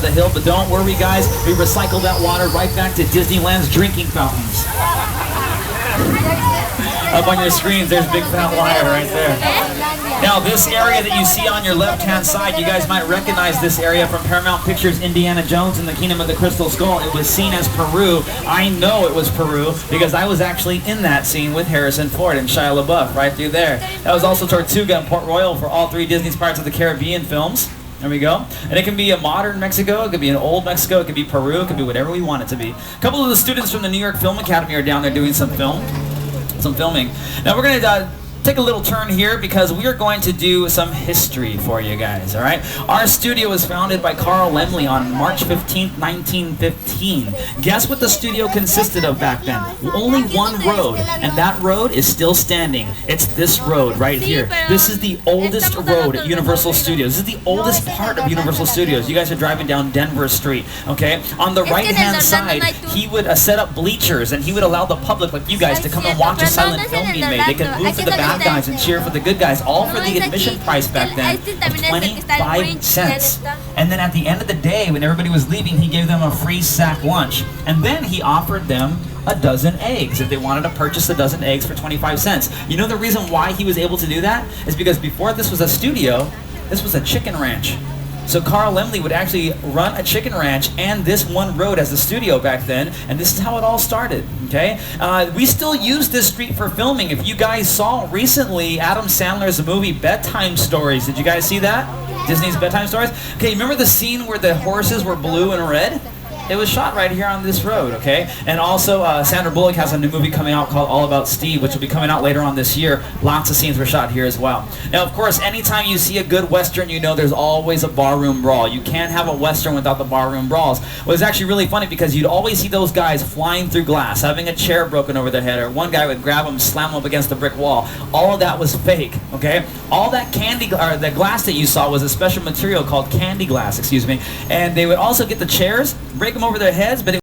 of the hill, but don't worry guys, we recycle that water right back to Disneyland's drinking fountains. Up on your screens, there's Big Fat Liar right there. Now this area that you see on your left-hand side, you guys might recognize this area from Paramount Pictures' Indiana Jones and the Kingdom of the Crystal Skull. It was seen as Peru. I know it was Peru because I was actually in that scene with Harrison Ford and Shia LaBeouf right through there. That was also Tortuga and Port Royal for all three Disney's Pirates of the Caribbean films. There we go. And it can be a modern Mexico, it could be an old Mexico, it could be Peru, it could be whatever we want it to be. A couple of the students from the New York Film Academy are down there doing some filming. Now we're going to take a little turn here because we are going to do some history for you guys, all right? Our studio was founded by Carl Laemmle on March 15th, 1915. Guess what the studio consisted of back then? Only one road, and that road is still standing. It's this road right here. This is the oldest road at Universal Studios. This is the oldest part of Universal Studios. You guys are driving down Denver Street, okay? On the right-hand side, he would set up bleachers, and he would allow the public, like you guys, to come and watch a silent film being made. They could move to the bad guys and cheer for the good guys, all for the admission price back then of 25 cents. And then at the end of the day, when everybody was leaving, he gave them a free sack lunch. And then he offered them a dozen eggs if they wanted to purchase a dozen eggs for 25 cents. You know the reason why he was able to do that is because before this was a studio, this was a chicken ranch. So Carl Laemmle would actually run a chicken ranch and this one road as a studio back then, and this is how it all started, okay? We still use this street for filming. If you guys saw recently Adam Sandler's movie Bedtime Stories, did you guys see that? Disney's Bedtime Stories? Okay, remember the scene where the horses were blue and red? It was shot right here on this road, okay? And also, Sandra Bullock has a new movie coming out called All About Steve, which will be coming out later on this year. Lots of scenes were shot here as well. Now, of course, anytime you see a good Western, you know there's always a barroom brawl. You can't have a Western without the barroom brawls. Well, it's actually really funny because you'd always see those guys flying through glass, having a chair broken over their head, or one guy would grab them, slam them up against the brick wall. All of that was fake, okay? All that the glass that you saw was a special material called candy glass, excuse me. And they would also get the chairs, break them over their heads, but